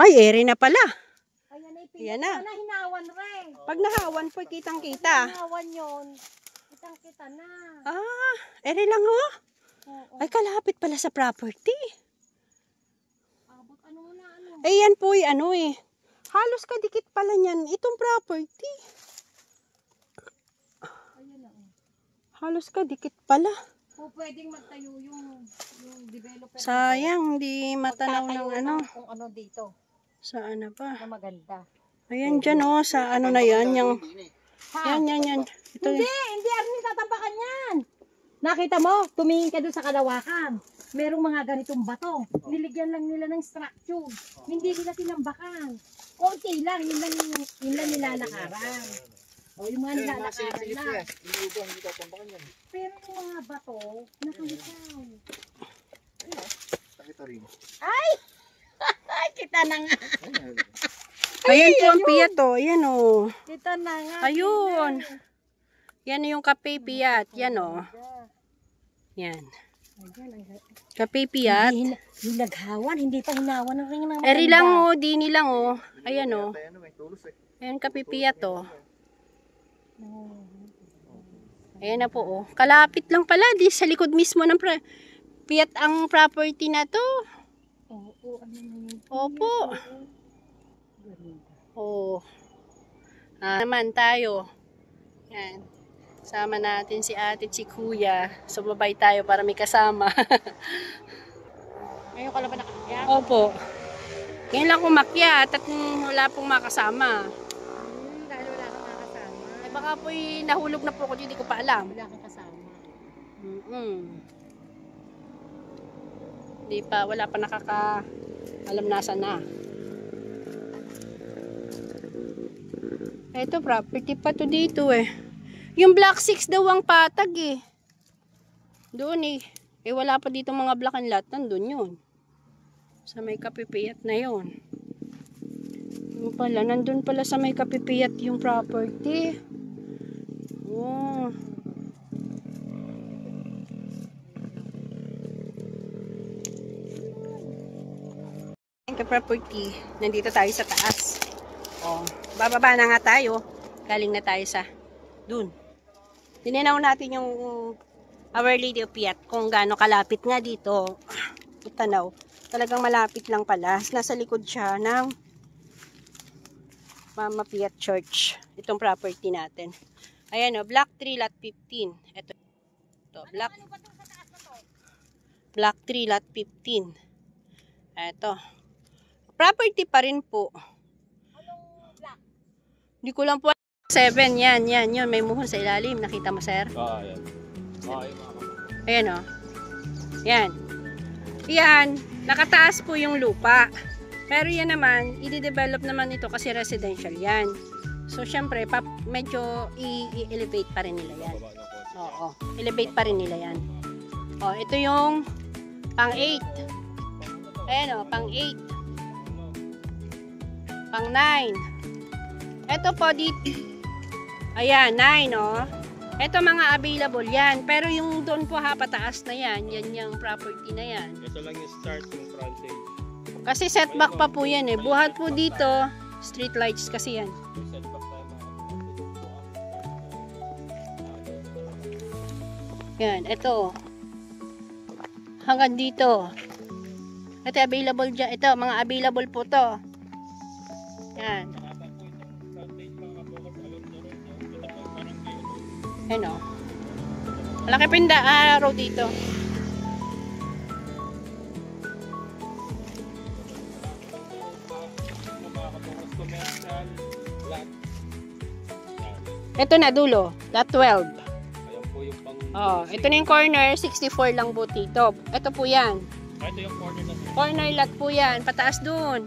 Ay, ere na pala. Ayan ay Ayan na. na hinawan rin. Pag nahawan po, kitang-kita. Hinawan yun. Kitang-kita na. Ah, ere lang ho. Oo. Ay, kalapit pala sa property. Abot ano na ano. Eh, yan po ano eh. Halos kadikit pala niyan itong property. Ayan na. Halos kadikit pala. O pwedeng magtayo yung developer. Sayang, hindi matanaw ng ano. Kung ano dito. Saan na ba? Na maganda. Ayan dyan oh, sa ano na yan. Yung, yan. Ito, Hindi Arnie tatapakan yan. Nakita mo, tumingin ka doon sa kalawakan. Merong mga ganitong bato. Niligyan lang nila ng structure. Hindi nila tinambakan. Konti lang, yun lang nilalakaran. O yung mga nilalakaran lang. Pero yung mga bato, nakalikaw. Ay! Ay, kita na nga. ayan po ang piyat oh. Ayan oh. Kita na nga. Ayun. Yan yung kape piyat. Yan oh. Yan. Kape piyat. Yung naghawan, hindi pa hinawan ng ring ng maganda. Eri lang oh, dini lang oh. Ayan oh. Ayan kape piyat oh. Ayan na po oh. Kalapit lang pala. Di sa likod mismo ng piyat ang property na to. Oo, ano yun? Opo. Oh. Naman tayo. Yan. Sama natin si ate, si kuya. Sumabay tayo para may kasama. Ngayon ka lang ba nakakaya? Opo. Ngayon lang kumakyat at wala pong makasama. Dahil wala kang makasama. Eh baka po'y nahulog na po ako, hindi ko pa alam. Wala kang kasama. Hindi pa, wala pa alam nasa na. Ito, property pa to dito eh. Yung block 6 daw ang patag eh. Doon eh. Eh wala pa dito mga block and lot. Nandun yun. Sa may kapipiyat na yun. Yung pala, nandun pala sa may kapipiyat yung property. Oh. Property. Nandito tayo sa taas. Oh, bababa na nga tayo. Galing na tayo sa dun. Tininaw natin yung Our Lady of Piat kung gaano kalapit nga dito. Tanaw. Talagang malapit lang pala. Nasa likod siya ng Mama Piat Church. Itong property natin. Ayan o, Block 3 Lot 15. Ito. Block 3 Lot 15. Ito. Property pa rin po. Anong block? Hindi ko lang po. 7, yan. Yun. May muhon sa ilalim. Nakita mo, sir? Yan. Ayan o. Yan. Yan. Nakataas po yung lupa. Pero yan naman, i-develop naman ito kasi residential yan. So, syempre, medyo i-elevate pa rin nila yan. Oo. Elevate pa rin nila yan. O, ito yung pang 8. Ayan o, pang 8. Pang 9. Ito po dito. Ayan, 9 oh. Ito mga available yan. Pero yung doon po pataas na yan. Yan yung property na yan. Ito lang yung start yung frontage. Kasi setback pa po yan eh. Buhat po dito, street lights kasi yan. Yan, ito. Hanggang dito. Ito available dyan. Ito, mga available po to. Yan. Ano? Malaki pinda road dito. Ito na dulo, lot 12. Ayan po yung pang... Oh, ito na yung corner, 64 lang po dito. Ito po yan. Ito yung corner na. Corner lot po yan, pataas dun.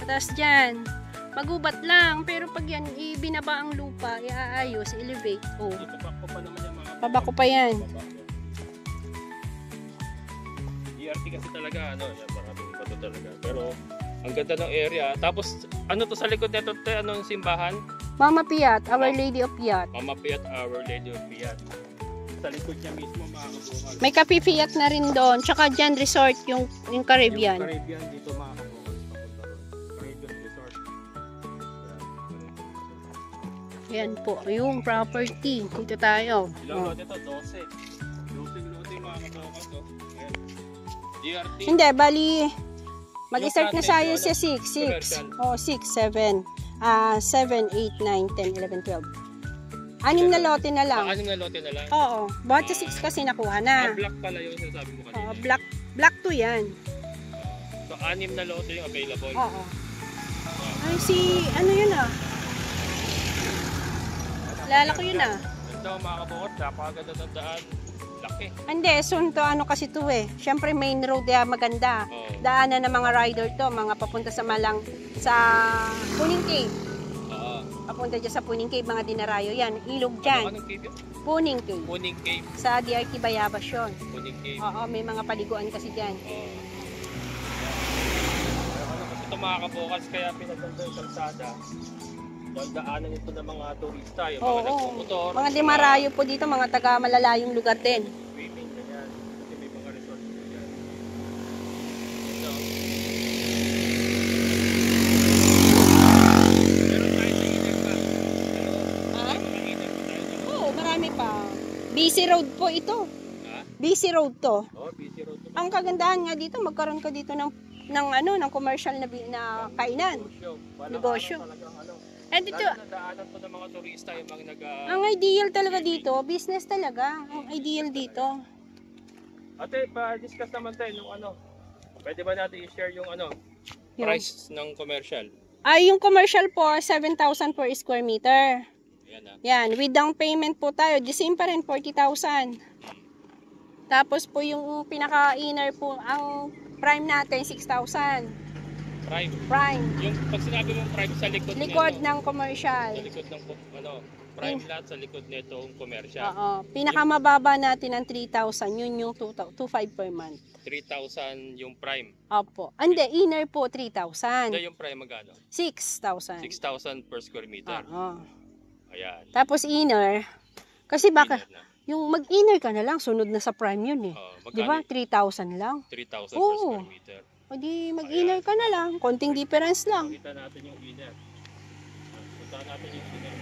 Pataas dyan. Magubat lang, pero pag yan, ibinaba ang lupa, iaayos, elevate. Oh. Dito pa pa naman yung mga... Pabako pa yan. ERT kasi talaga, ano, yan, maraming bato talaga. Pero, ang ganda ng area. Tapos, ano to sa likod nito, anong simbahan? Mama Piat, Our Lady of Piat. Mama Piat, Our Lady of Piat. Sa likod niya mismo, mga kabungan. May kapipiat na rin doon. Tsaka dyan resort, yung Caribbean. Yung Caribbean, dito mga kabungan. Yan po, yung property. Dito tayo. Ilang Oh. lote to? 12. Lote mga kabakas to. Ayan. DRT. Hindi, bali, mag-start na Yung tayo front sa end, 6. 6. commercial. Oh, 6, 7. 7, 8, 9, 10, 11, 12. 6 na lote na lang. Anim na lote na lang. Oo. Bawat sa 6 kasi nakuha na. Black pala yung sinasabi mo kanina. Black 2 yan. So, 6 na lote yung available. Oo. Ay, ano yun ah? Lala ko yun ah. Ito mga kabukot, napakaganda ng daan. Laki. Hindi, soon to ano kasi to eh. Siyempre main road maganda. Oo. Daanan ng mga rider to, mga papunta sa Puning Cave. Oo. Papunta dyan sa Puning Cave, mga dinarayo yan. Ilog dyan. Anong cave yun? Puning Cave. Puning Cave. Sa DRT Bayabas yun. Puning Cave. Oo, may mga paliguan kasi dyan. Oo. Kasi ito mga kabukas, kaya pinaganda yung kalsada. Dahil daanan ito ng mga turista, yung mga Oo, nagmumotor. mga dinarayo po dito, mga taga malalayong lugar din. Swimming, ganyan. Kasi may mga resort dito dyan. Ito. Meron tayo sa init pa. Ha? May mga init pa tayo sa Oo, marami pa. BC Road po ito. Ha? BC Road to. Oo, busy road to. Ang kagandahan nga dito, magkaroon ka dito ng commercial na kainan. Walang Negosyo. talagang And dito, Lalo na daanan to ng mga turista, yung mga ang ideal talaga dito, business talaga. Ang ideal dito. Ate, pa-discuss naman tayo nung pwede ba natin i-share yung Yung- price ng commercial? Ay, yung commercial po, 7,000 per square meter. Ayan na. Yan, with down payment po tayo, the same pa rin, 40,000. Tapos po yung pinaka-inner po, ang prime natin, 6,000. Prime. Prime. Yung pag sinabi mong prime sa likod, Likod nito, ng commercial. sa likod ng prime lot sa likod nitong commercial. Oo. Pinakamababa natin ang 3,000. Yun yung 2,500 per month. 3,000 yung prime. Opo. Hindi, inner po 3,000. Hindi yung prime magkano? 6,000. 6,000 per square meter. Oo. Ayan. Tapos inner, kasi baka, Inner na. yung mag-inner ka na lang, sunod na sa prime yun eh. Oh, Di ba? magkano? 3,000 lang. 3,000 per Oo. square meter. O di mag-inner ka na lang. Konting difference lang. Kita natin yung inner. Punta natin yung inner.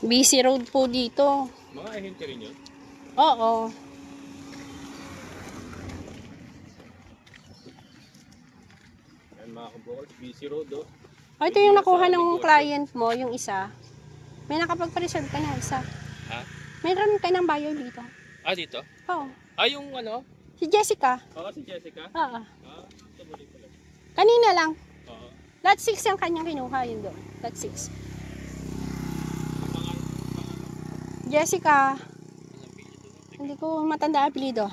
Busy road po dito. Mga ahente rin yun. Oo. Yan mga kabukol, busy road oh. Ito yung nakuha ng client mo, yung isa. May nakapagpa-reserve ka na isa. Ha? Meron ka ng buyer dito. Ah, dito? Oo. Ah, yung Si Jessica. Oo, si Jessica. Oo. Ito muli pala. Kanina lang. Oo. Lot 6 yung kanyang kinuha yun doon. Lot 6. Jessica. Hindi ko matanda apelido.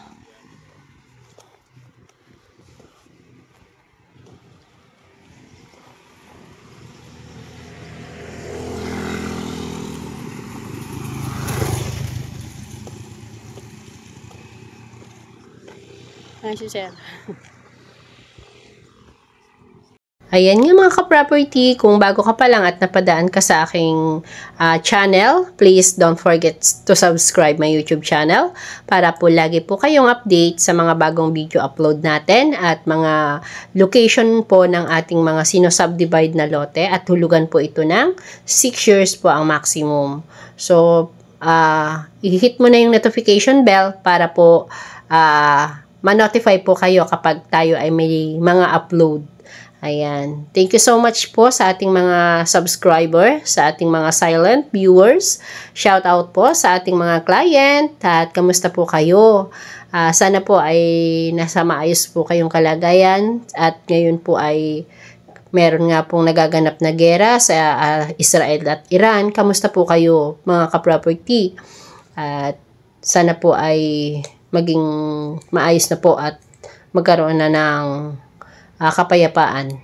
Ay, si Sir. Ayan nga mga ka-property, kung bago ka pa lang at napadaan ka sa aking channel, please don't forget to subscribe my YouTube channel para po lagi po kayong update sa mga bagong video upload natin at mga location po ng ating mga sinosubdivide na lote at hulugan po ito ng 6 years po ang maximum. So, i-hit mo na yung notification bell para po ma-notify po kayo kapag tayo ay may mga upload. Ayan. Thank you so much po sa ating mga subscriber, sa ating mga silent viewers. Shout out po sa ating mga client at kamusta po kayo. Sana po ay nasa maayos po kayong kalagayan at ngayon po ay meron nga pong nagaganap na gera sa Israel at Iran. Kamusta po kayo mga ka-property? At sana po ay maging maayos na po at magkaroon na ng kapayapaan.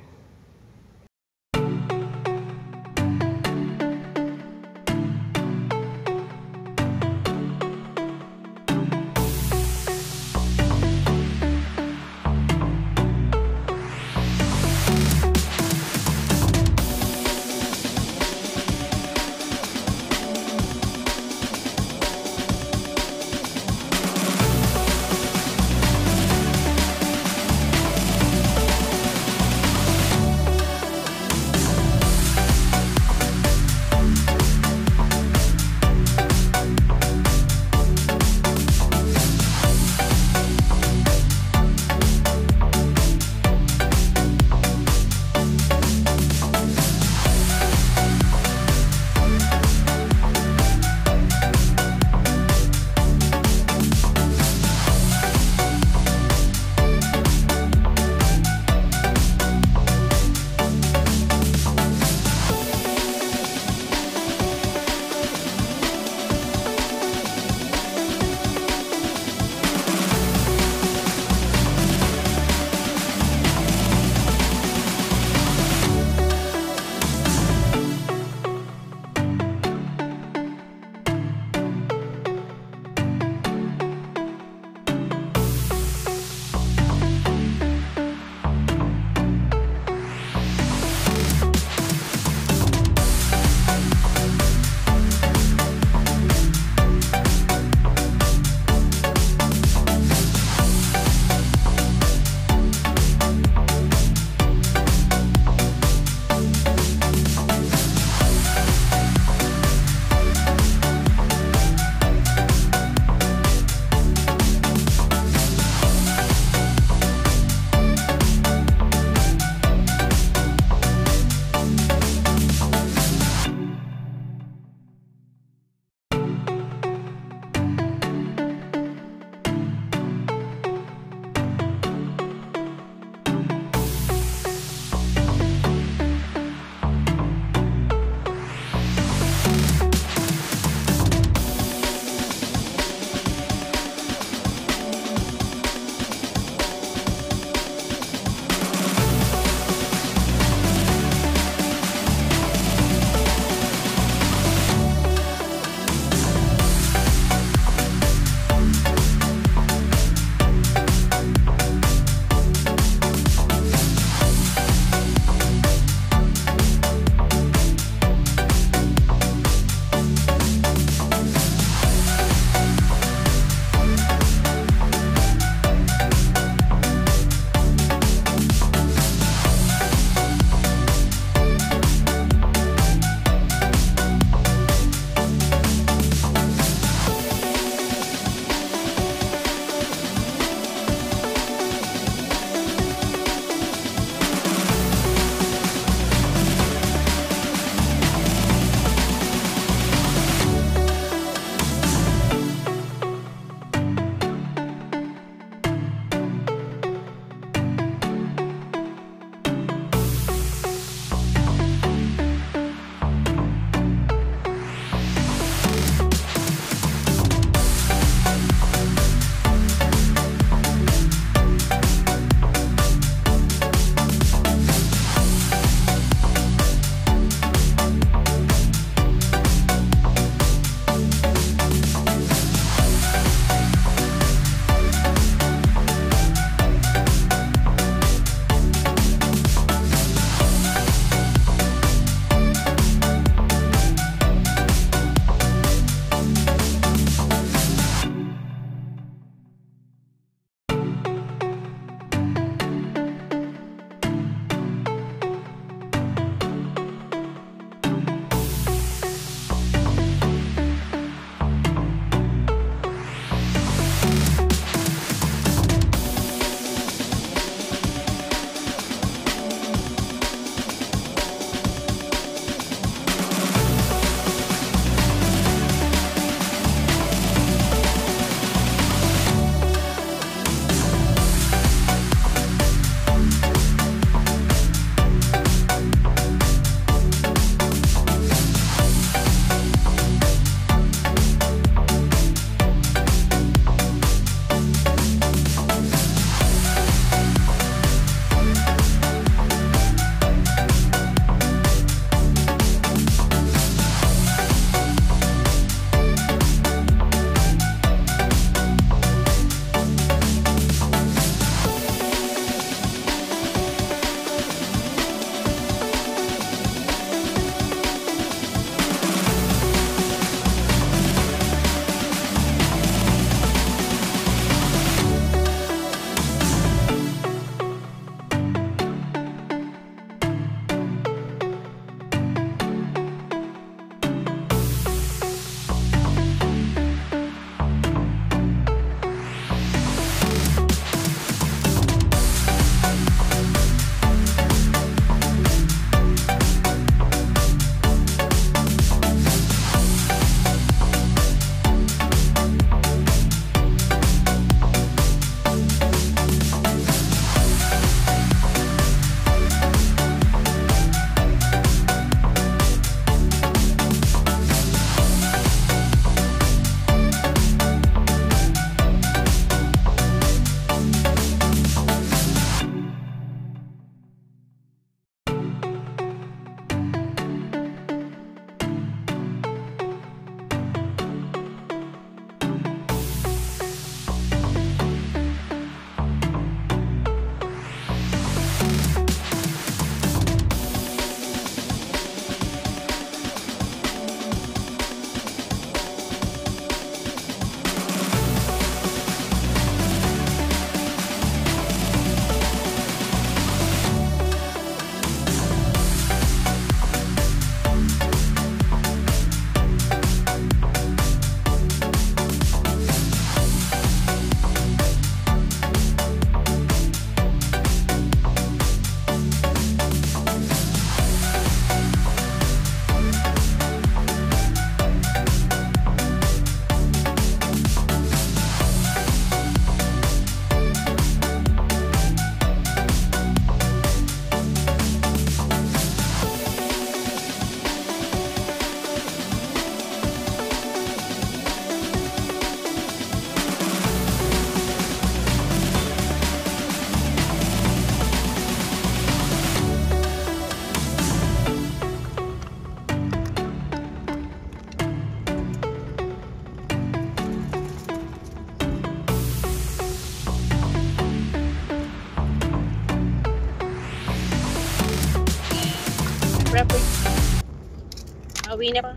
Pauwi na po.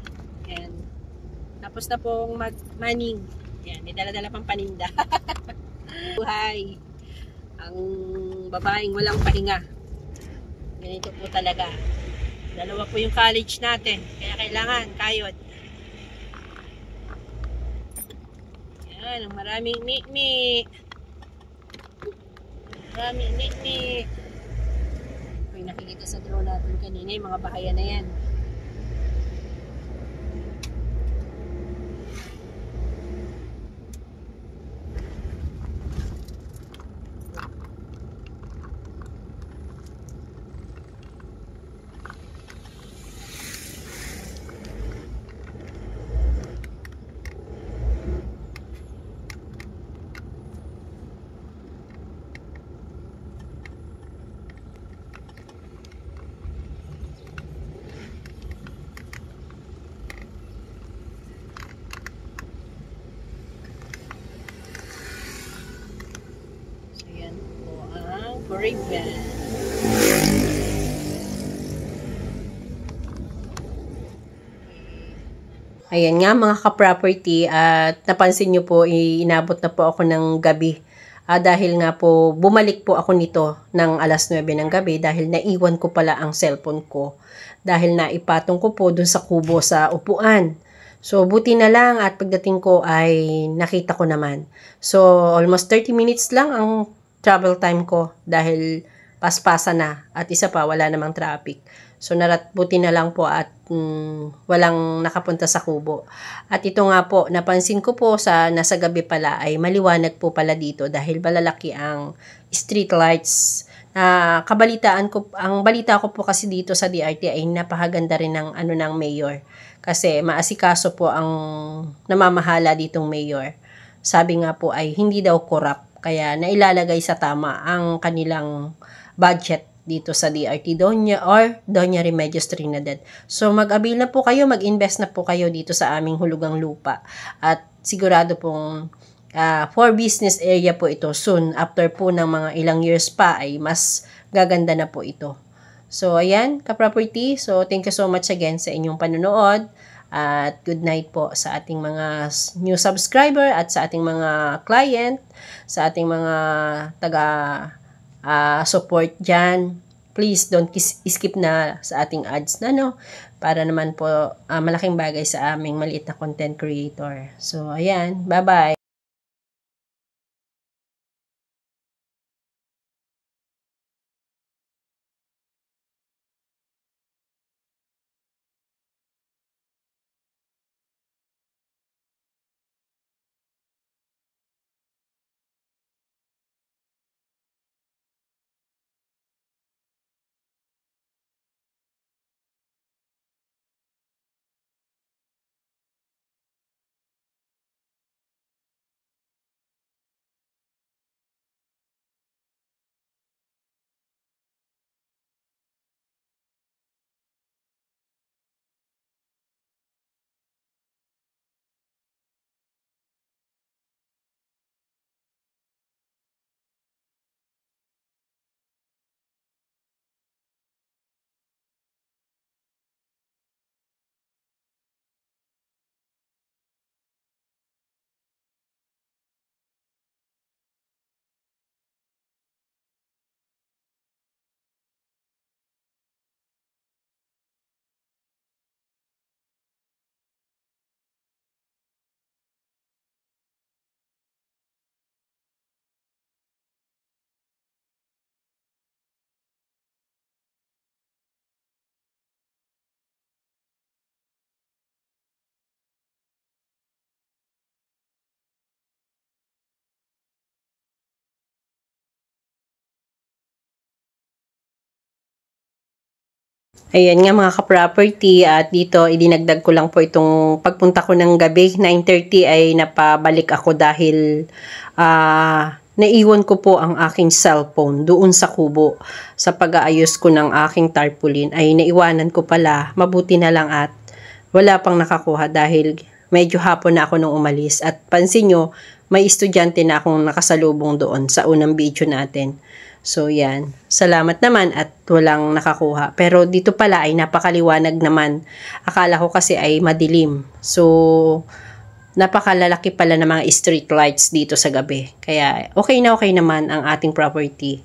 Yan. Tapos na pong mag-maning. Yan, may dala-dala pang paninda. Buhay. Ang babaeng walang pahinga. Ganito po talaga. Dalawa po yung college natin. Kaya kailangan kayod. Yan, maraming mi-mi. Maraming mi-mi. May nakikita sa drone natin kanina, yung mga bahayan na yan. Ribbon. Ayan nga mga ka-property, at napansin nyo po, inabot na po ako ng gabi. Dahil nga po, bumalik po ako nito ng alas 9 ng gabi dahil naiwan ko pala ang cellphone ko. Dahil naipatong ko po dun sa kubo sa upuan. So, buti na lang at pagdating ko ay nakita ko naman. So, almost 30 minutes lang ang travel time ko dahil paspasa na at isa pa wala namang traffic. So buti na lang po at walang nakapunta sa kubo. At ito nga po, napansin ko po sa nasa gabi pala ay maliwanag po pala dito dahil malalaki ang street lights. Kabalitaan ko, ang balita ko po kasi dito sa DRT ay napakaganda rin ng ng mayor. Kasi maasikaso po ang namamahala ditong mayor. Sabi nga po ay hindi daw corrupt. Kaya nailalagay sa tama ang kanilang budget dito sa DRT Doña Remedios Trinidad. So mag-avail na po kayo, mag-invest na po kayo dito sa aming hulugang lupa. At sigurado pong for business area po ito soon. After po ng mga ilang years pa ay mas gaganda na po ito. So ayan, ka-property. So thank you so much again sa inyong panonood. At good night po sa ating mga new subscriber at sa ating mga client, sa ating mga taga-support dyan. Please don't skip na sa ating ads na para naman po malaking bagay sa aming maliit na content creator. So ayan, bye-bye. Ayan nga mga ka-property, at dito idinagdag ko lang po itong pagpunta ko ng gabi 9:30 ay napabalik ako dahil naiwan ko po ang aking cellphone doon sa kubo. Sa pag-aayos ko ng aking tarpaulin ay naiwanan ko pala. Mabuti na lang at wala pang nakakuha dahil medyo hapon na ako nung umalis. At pansin nyo, may estudyante na akong nakasalubong doon sa unang video natin. So, yan. Salamat naman at walang nakakuha. Pero dito pala ay napakaliwanag naman. Akala ko kasi ay madilim. So, napakalalaki pala ng mga street lights dito sa gabi. Kaya, okay na okay naman ang ating property.